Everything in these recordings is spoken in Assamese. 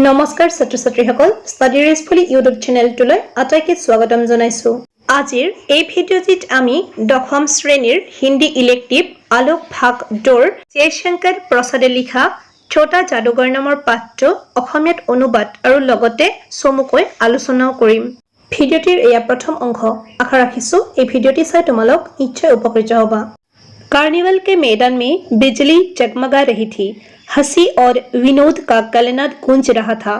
নমস্কাৰ ছাত্ৰ ছাত্ৰীসকল ষ্টাডি ৰেছফুলি ইউটিউব চেনেলটোলৈ আটাইকে স্বাগতম জনাইছো। আজিৰ এই ভিডিঅ'টিত আমি দশম শ্ৰেণীৰ হিন্দী ইলেক্টিভ আলোক ভাগ 2ৰ জয়শংকৰ প্ৰসাদে লিখা ছোটা যাদুঘৰ নামৰ পাঠটো অসমীয়াত অনুবাদ আৰু লগতে চমুকৈ আলোচনাও কৰিম। ভিডিঅ'টিৰ এয়া প্ৰথম অংশ। আশা ৰাখিছো এই ভিডিঅ'টি চাই তোমালোক নিশ্চয় উপকৃত হ'বা। कार्निवल के मैदान में बिजली जगमगा रही थी। हंसी और विनोद का कलनाद गूंज रहा था।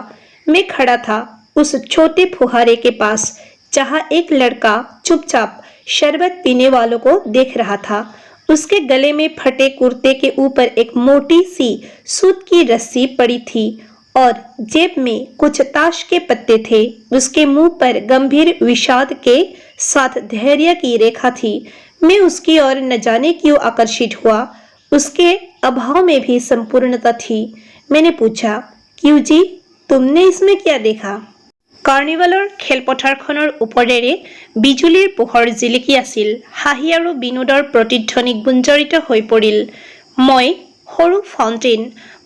मैं खड़ा था उस छोटे फुहारे के पास जहां एक लड़का चुपचाप शरबत पीने वालों को देख रहा था। उसके गले में फटे कुर्ते के ऊपर एक मोटी सी सूत की रस्सी पड़ी थी और जेब में कुछ ताश के पत्ते थे। उसके मुंह पर गंभीर विषाद के साथ धैर्य की रेखा थी। मैं उसकी ओर न जाने क्यों आकर्षित हुआ। उसके अभाव में भी संपूर्णता थी। मैंने पूछा, क्यों जी, तुमने इसमें क्या देखा? कार्निवলৰ খেলপথাৰখনৰ ওপৰেৰে বিজুলীৰ পোহৰ জিলিকি আছিল। হাঁহি আৰু বিনোদৰ প্ৰতিধ্বনি গুঞ্জৰিত হৈ পৰিল। মই সৰু ফাউণ্টেইন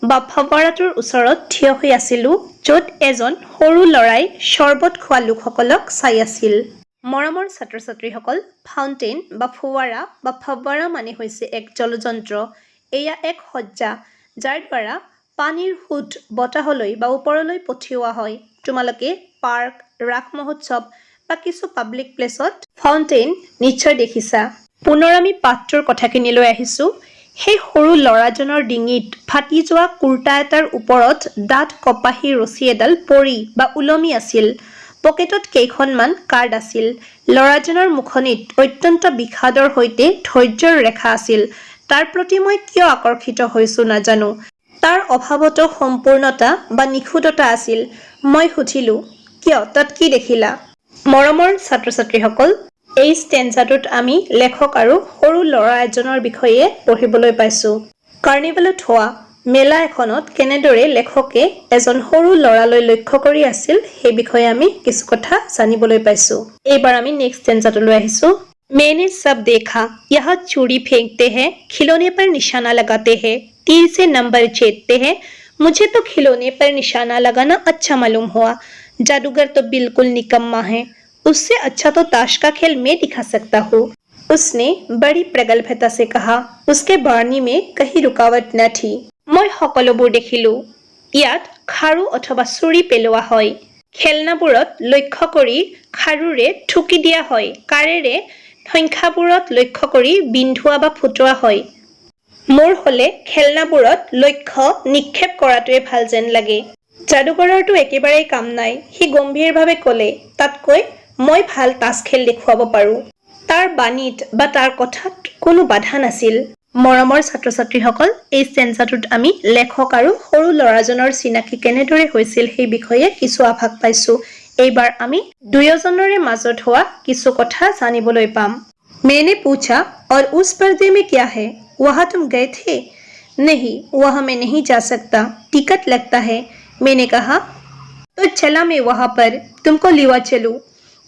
বা ফৱাৰাটোৰ ওচৰত থিয় হৈ আছিলো, য'ত এজন সৰু ল'ৰাই চৰ্বত খোৱা লোকসকলক চাই আছিল। মৰমৰ ছাত্ৰ ছাত্ৰীসকল, ফাউণ্টেইন বা ফুৱাৰা বা ফব্বাৰা মানে হৈছে এক জলযন্ত্ৰ। এয়া এক সজ্জা যাৰ দ্বাৰা পানীৰ সোঁত বতাহলৈ বা ওপৰলৈ পঠিওৱা হয়। তোমালোকে পাৰ্ক, ৰাস মহোৎসৱ বা কিছু পাব্লিক প্লেচত ফাউণ্টেইন নিশ্চয় দেখিছা। পুনৰ আমি পাঠটোৰ কথাখিনিলৈ আহিছোঁ। সেই সৰু ল'ৰাজনৰ ডিঙিত ফাটি যোৱা কুৰ্তা এটাৰ ওপৰত ডাঠ কপাহী ৰছী এডাল পৰি বা ওলমি আছিল। পকেটত কেইখনমান কাৰ্ড আছিল। ল'ৰাজনৰ মুখনিত অত্যন্ত বিষাদৰ সৈতে ধৈৰ্যৰ ৰেখা আছিল। তাৰ প্ৰতি মই কিয় আকৰ্ষিত হৈছো নাজানো। তাৰ অভাৱতো সম্পূৰ্ণতা বা নিখুঁততা আছিল। মই সুধিলো, কিয়, তাত কি দেখিলা? মৰমৰ ছাত্ৰ ছাত্ৰীসকল, এই ষ্টেঞ্জাটোত আমি লেখক আৰু সৰু ল'ৰা এজনৰ বিষয়ে পঢ়িবলৈ পাইছো। কাৰ্নিভেলত হোৱা মেলা এখনত কেনেদৰে লেখকে এজন সৰু ল'ৰালৈ লক্ষ্য কৰি আছিল সেই বিষয়ে আমি কিছু কথা জানিবলৈ পাইছো। এইবাৰ আমি নেক্সট ষ্টেঞ্জাটোলৈ আহিছো। मैंने सब देखा, यहाँ चूड़ी फेंकते हैं, खिलौने पर निशाना लगाते हैं, तीर से नंबर छेदते हैं। मुझे तो खिलौने पर निशाना लगाना अच्छा मालूम हुआ। जादूगर तो बिल्कुल निकम्मा है। उससे अच्छा तो ताश का खेल मैं दिखा सकता हूँ, उसने बड़ी प्रगल्भता से कहा। उसके बाणी में कहीं रुकावट न थी। মই সকলোবোৰ দেখিলো। ইয়াত খাৰু অথবা চুৰি পেলোৱা হয়। খেলনাবোৰত লক্ষ্য কৰি খাৰুৰে ঠুকি দিয়া হয়। কাৰেৰে সংখ্যাবোৰত লক্ষ্য কৰি বিন্ধোৱা বা ফুটোৱা হয়। মোৰ হলে খেলনাবোৰত লক্ষ্য নিক্ষেপ কৰাটোৱে ভাল যেন লাগে। যাদুঘৰৰটো একেবাৰেই কাম নাই, সি গম্ভীৰভাৱে ক'লে। তাতকৈ মই ভাল তাছ খেল দেখুৱাব পাৰো। তাৰ বাণীত বা তাৰ কথাত কোনো বাধা নাছিল। মৰমৰ ছাত্ৰ ছাত্ৰীসকল, এই ষ্টেঞ্জাটোত আমি লেখক আৰু সৰু ল'ৰাজনৰ চিনাকি কেনেদৰে হৈছিল সেই বিষয়ে কিছু আভাস পাইছো। এইবাৰ আমি দুয়োজনৰে মাজত হোৱা কিছু কথা জানিবলৈ পাম। मैंने पूछा, और उस पर्दे में क्या है? वहाँ तुम गए थे? नहीं, वहाँ मैं नहीं जा सकता, टिकट लगता है। मैंने कहा, तो चला मैं वहाँ पर, तुमको लिवा चलूं।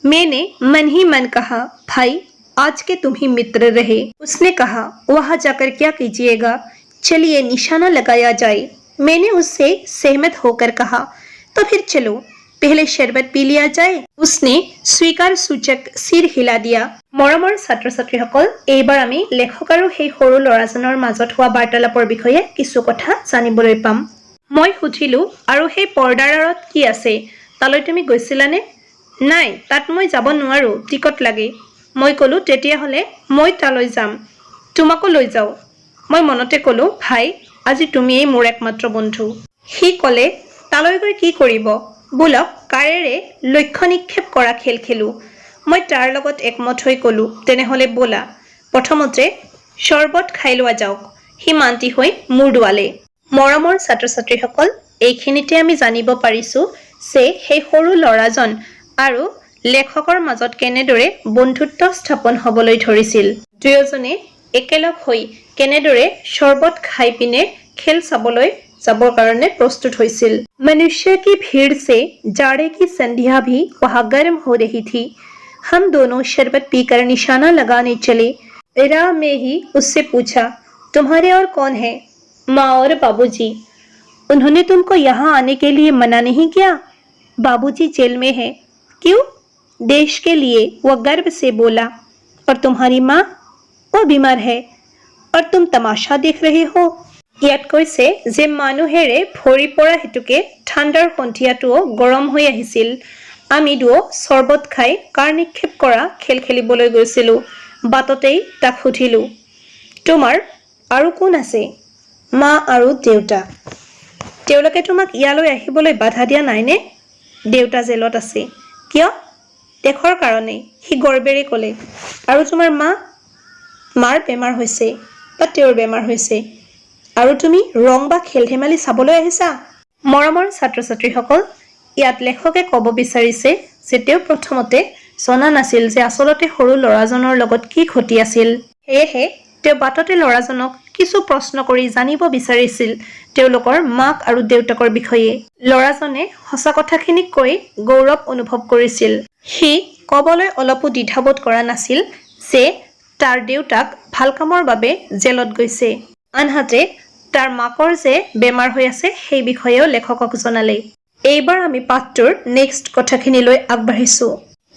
मैंने मन ही मन कहा, भाई आज के तुम ही मित्र रहे। उसने कहा, वहाँ जाकर क्या कीजिएगा? चलिए निशाना लगाया जाए। मैंने उससे सहमत होकर कहा, तो फिर चलो, पहले शरबत पी लिया जाए। उसने स्वीकार सूचक सिर हिला दिया। মৰমৰ ছাত্ৰ ছাত্ৰীসকল, এইবাৰ আমি লেখক আৰু সেই সৰু ল'ৰাজনৰ মাজত হোৱা বাৰ্তালাপৰ বিষয়ে কিছু কথা জানিবলৈ পাম। মই সুধিলো, আৰু সেই পৰ্দাৰ আঁৰত কি আছে? তালৈ তুমি গৈছিলানে? নাই, তাত মই যাব নোৱাৰো, টিকট লাগে। মই ক'লো, তেতিয়াহ'লে মই তালৈ যাম, তোমাকো লৈ যাওঁ। মই মনতে ক'লো, ভাই আজি তুমিয়েই মোৰ একমাত্ৰ বন্ধু। সি ক'লে, তালৈ গৈ কি কৰিব? বোলক কাৰেৰে লক্ষ্য নিক্ষেপ কৰা খেল খেলো। মই তাৰ লগত একমত হৈ ক'লো, তেনেহ'লে ব'লা, প্ৰথমতে চৰ্বত খাই লোৱা যাওক। সি মান্তি হৈ মূৰ দোৱালে। মৰমৰ ছাত্ৰ ছাত্ৰীসকল, এইখিনিতে আমি জানিব পাৰিছো যে সেই সৰু ল'ৰাজন আৰু লেখকৰ মাজত কেনেদৰে বন্ধুত্ব স্থাপন হ'বলৈ ধৰিছিল। দুয়োজনে একেলগ হৈ কেনেদৰে চৰ্বত খাই পিনে খেল চাবলৈ যাবৰ কাৰণে প্ৰস্তুত হৈছিল। मनुष्य की भीड़ से जाड़े की संध्या भी वहाँ गर्म हो रही थी। हम दोनों शरबत पीकर निशाना लगाने चले। राह में ही उससे पूछा, तुम्हारे और कौन है? माँ और बाबूजी। उन्होंने तुमको यहाँ आने के लिए मना नहीं किया? बाबूजी जेल में है। क्यों? देश के लिए, वह गर्व से बोला। और तुम्हारी माँ? वो बीमार है और तुम तमाशा देख रहे हो। ইয়াত কৈছে যে মানুহেৰে ভৰি পৰা হেতুকে ঠাণ্ডাৰ সন্ধিয়াটোও গৰম হৈ আহিছিল। আমি দুও চৰ্বত খাই কাৰ নিক্ষেপ কৰা খেল খেলিবলৈ গৈছিলোঁ। বাটতেই তাক সুধিলোঁ, তোমাৰ আৰু কোন আছে? মা আৰু দেউতা। তেওঁলোকে তোমাক ইয়ালৈ আহিবলৈ বাধা দিয়া নাইনে? দেউতা জেলত আছে। কিয়? দেশৰ কাৰণে, সি গৰ্বেৰে ক'লে। আৰু তোমাৰ মা? মাৰ বেমাৰ হৈছে বা তেওঁৰ বেমাৰ হৈছে। আৰু তুমি ৰং বা খেল ধেমালি চাবলৈ আহিছা? মৰমৰ ছাত্ৰ ছাত্ৰীসকল, ইয়াত লেখকে ক'ব বিচাৰিছে যে তেওঁ প্ৰথমতে জনা নাছিল যে আচলতে সৰু ল'ৰাজনৰ লগত কি ঘটি আছিল। সেয়েহে তেওঁ বাটতে ল'ৰাজনক কিছু প্ৰশ্ন কৰি জানিব বিচাৰিছিল তেওঁলোকৰ মাক আৰু দেউতাকৰ বিষয়ে। ল'ৰাজনে সঁচা কথাখিনিক কৈ গৌৰৱ অনুভৱ কৰিছিল। সি ক'বলৈ অলপো দ্বিধাবোধ কৰা নাছিল যে তাৰ দেউতাক ভাল কামৰ বাবে জেলত গৈছে। আনহাতে তাৰ মাকৰ যে বেমাৰ হৈ আছে সেই বিষয়েও লেখকক জনালে। এইবাৰ আমি পাঠটোৰ নেক্সট কথাখিনিলৈ আগবাঢ়িছোঁ।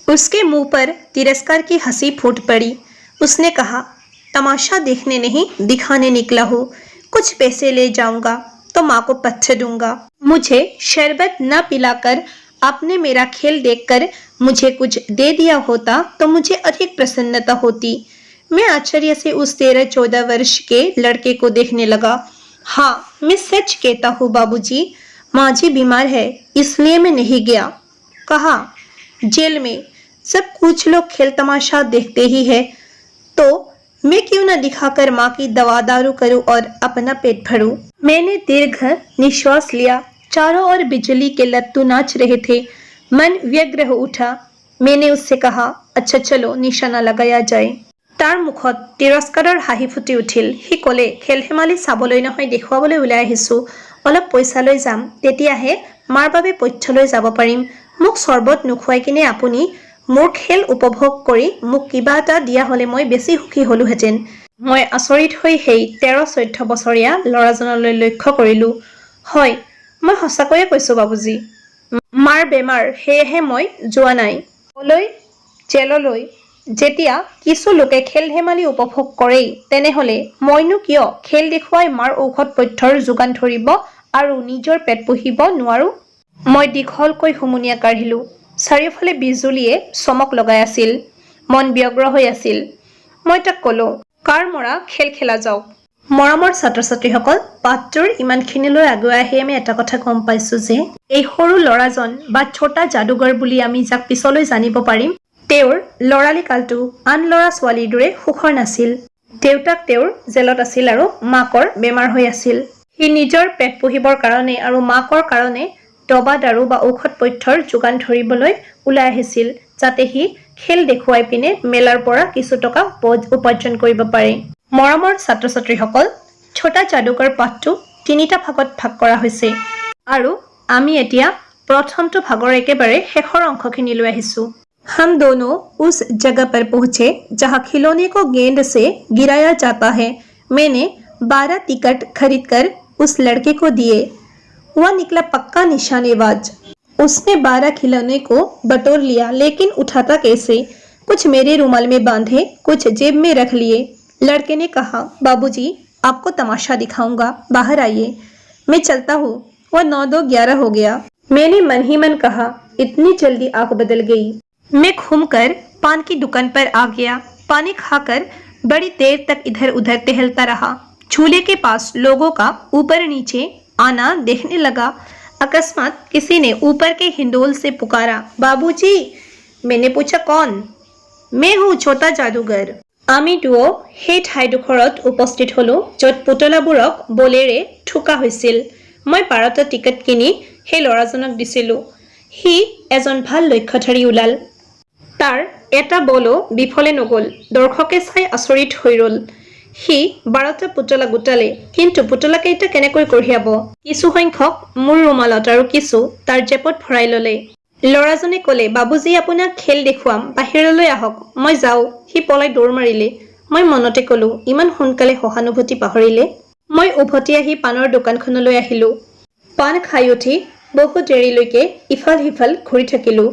उसके मुंह पर तिरस्कार की हंसी फूट पड़ी। उसने कहा, तमाशा देखने नहीं दिखाने निकला हूँ। कुछ पैसे ले जाऊंगा तो माँ को पत्थर दूंगा। मुझे शरबत न पिलाकर आपने मेरा खेल देखकर मुझे कुछ दे दिया होता तो मुझे अधिक प्रसन्नता होती। मैं आश्चर्य से उस 13-14 वर्ष के लड़के को देखने लगा। हाँ, मैं सच कहता हूँ बाबूजी, माँ जी बीमार है इसलिए मैं नहीं गया। कहा, जेल में सब कुछ लोग खेल तमाशा देखते ही है तो मैं क्यों न दिखाकर माँ की दवा दारू करूं और अपना पेट भरूं। मैंने दीर्घ निश्वास लिया। चारों ओर बिजली के लत्तू नाच रहे थे। मन व्यग्र हो उठा। मैंने उससे कहा, अच्छा चलो निशाना लगाया जाए। তাৰ মুখত তিৰস্কাৰৰ হাঁহি ফুটি উঠিল। সি ক'লে, খেল ধেমালি চাবলৈ নহয় দেখুৱাবলৈ ওলাই আহিছোঁ। অলপ পইচা লৈ যাম, তেতিয়াহে মাৰ বাবে পথ্যলৈ যাব পাৰিম। মোক চৰ্বত নোখোৱাই কিনে আপুনি মোৰ খেল উপভোগ কৰি মোক কিবা এটা দিয়া হ'লে মই বেছি সুখী হ'লোহেঁতেন। মই আচৰিত হৈ সেই 13-14 বছৰীয়া ল'ৰাজনলৈ লক্ষ্য কৰিলোঁ। হয়, মই সঁচাকৈয়ে কৈছোঁ বাবুজী, মাৰ বেমাৰ, সেয়েহে মই যোৱা নাই। ক'লৈ? জেললৈ। যেতিয়া কিছু লোকে খেল ধেমালি উপভোগ কৰেই, তেনেহ'লে মইনো কিয় খেল দেখুৱাই মাৰ ঔষধ পথ্যৰ যোগান ধৰিব আৰু নিজৰ পেট পুহিব নোৱাৰোঁ? মই দীঘলকৈ হুমুনিয়া কাঢ়িলোঁ। চাৰিওফালে বিজুলীয়ে চমক লগাই আছিল। মন ব্যগ্ৰ হৈ আছিল। মই তাক ক'লোঁ, কাৰ মৰা খেল খেলা যাওক। মৰমৰ ছাত্ৰ ছাত্ৰীসকল, পাঠটোৰ ইমানখিনিলৈ আগুৱাই আহি আমি এটা কথা গম পাইছোঁ যে এই সৰু ল'ৰাজন বা ছোটা যাদুগৰ বুলি আমি যাক পিছলৈ জানিব পাৰিম, তেওঁৰ ল'ৰালি কালটো আন ল'ৰা ছোৱালীৰ দৰে সুখৰ নাছিল। দেউতাক তেওঁৰ জেলত আছিল আৰু মাকৰ বেমাৰ হৈ আছিল। সি নিজৰ পেট পুহিবৰ কাৰণে আৰু মাকৰ কাৰণে দবা দাৰু বা ঔষধ পথ্যৰ যোগান ধৰিবলৈ ওলাই আহিছিল, যাতে সি খেল দেখুৱাই পিনে মেলাৰ পৰা কিছু টকা উপাৰ্জন কৰিব পাৰে। মৰমৰ ছাত্ৰ ছাত্ৰীসকল, ছোটা যাদুকৰ পাঠটো 3টা ভাগত ভাগ কৰা হৈছে আৰু আমি এতিয়া প্ৰথমটো ভাগৰ একেবাৰে শেষৰ অংশখিনিলৈ আহিছোঁ। हम दोनों उस जगह पर पहुंचे जहां खिलौने को गेंद से गिराया जाता है। मैंने 12 टिकट खरीदकर उस लड़के को दिए। वह निकला पक्का निशानेबाज। उसने 12 खिलौने को बटोर लिया, लेकिन उठाता कैसे? कुछ मेरे रुमाल में बांधे, कुछ जेब में रख लिए। लड़के ने कहा, बाबूजी आपको तमाशा दिखाऊंगा, बाहर आइए। मैं चलता हूँ। वह 9-2-11 हो गया। मैंने मन ही मन कहा, इतनी जल्दी आंख बदल गई। मैं घूमकर पान की दुकान पर आ गया। पानी खाकर बड़ी देर तक इधर उधर टहलता रहा। झूले के पास लोगों का ऊपर नीचे आना देखने लगा। अकस्मात किसी ने ऊपर के हिंडोल से पुकारा, बाबूजी। मैंने पूछा, कौन? मैं हूँ छोटा जादूगर। আমি দুও সেই ঠাইডোখৰত উপস্থিত হ'লোঁ য'ত পুতলাবোৰক বলেৰে ঠুকা হৈছিল। মই 12টা টিকট কিনি সেই ল'ৰাজনক দিছিলোঁ। সি এজন ভাল লক্ষ্যধাৰী ওলাল। তাৰ এটা বলো বিফলে নগ'ল। দৰ্শকে চাই আচৰিত হৈ ৰ'ল। সি 12টা পুতলা গোটালে, কিন্তু পুতলাকেইটা কেনেকৈ কঢ়িয়াব? কিছু সংখ্যক মোৰ ৰুমালত আৰু কিছু তাৰ জেপত ভৰাই ল'লে। ল'ৰাজনে ক'লে, বাবুজি আপোনাক খেল দেখুৱাম, বাহিৰলৈ আহক। মই যাওঁ। সি পলাই দৌৰ মাৰিলে। মই মনতে ক'লোঁ, ইমান সোনকালে সহানুভূতি পাহৰিলে। মই উভতি আহি পাণৰ দোকানখনলৈ আহিলোঁ। পান খাই উঠি বহু দেৰিলৈকে ইফাল সিফাল ঘূৰি থাকিলোঁ।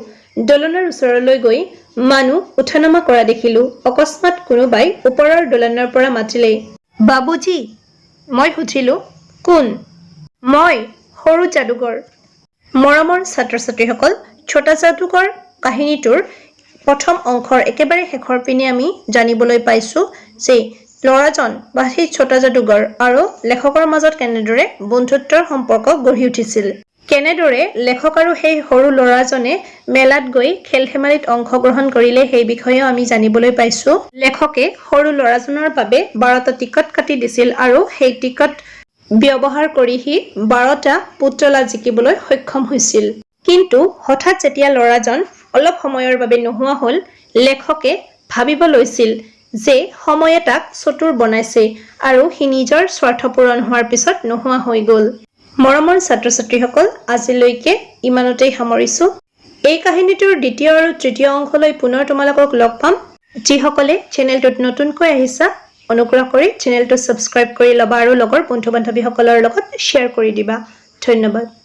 দলনৰ ওচৰলৈ গৈ মানুহ উঠা নমা কৰা দেখিলোঁ। অকস্মাত কোনোবাই ওপৰৰ দলনৰ পৰা মাতিলে, বাবুজী। মই সুধিলোঁ, কোন? মই, সৰু যাদুকৰ। মৰমৰ ছাত্ৰ ছাত্ৰীসকল, ছোটা যাদুকৰ কাহিনীটোৰ প্ৰথম অংশৰ একেবাৰে শেষৰ পিনে আমি জানিবলৈ পাইছোঁ যে ল'ৰাজন বা সেই ছোটা যাদুকৰ আৰু লেখকৰ মাজত কেনেদৰে বন্ধুত্বৰ সম্পৰ্ক গঢ়ি উঠিছিল। কেনেদৰে লেখক আৰু সেই সৰু ল'ৰাজনে মেলাত গৈ খেল ধেমালিত অংশগ্ৰহণ কৰিলে সেই বিষয়েও আমি জানিবলৈ পাইছোঁ। লেখকে সৰু ল'ৰাজনৰ বাবে 12টা টিকট কাটি দিছিল আৰু সেই টিকট ব্যৱহাৰ কৰি সি 12টা পুতলা জিকিবলৈ সক্ষম হৈছিল। কিন্তু হঠাৎ যেতিয়া ল'ৰাজন অলপ সময়ৰ বাবে নোহোৱা হ'ল, লেখকে ভাবিব লৈছিল যে সময়ে তাক চতুৰ বনাইছে আৰু সি নিজৰ স্বাৰ্থ পূৰণ হোৱাৰ পিছত নোহোৱা হৈ গ'ল। মৰমৰ ছাত্ৰ ছাত্ৰীসকল, আজিলৈকে ইমানতেই সামৰিছোঁ। এই কাহিনীটোৰ দ্বিতীয় আৰু তৃতীয় অংশলৈ পুনৰ তোমালোকক লগ পাম। যিসকলে চেনেলটোত নতুনকৈ আহিছা, অনুগ্ৰহ কৰি চেনেলটো ছাবস্ক্ৰাইব কৰি ল'বা আৰু লগৰ বন্ধু বান্ধৱীসকলৰ লগত শ্বেয়াৰ কৰি দিবা। ধন্যবাদ।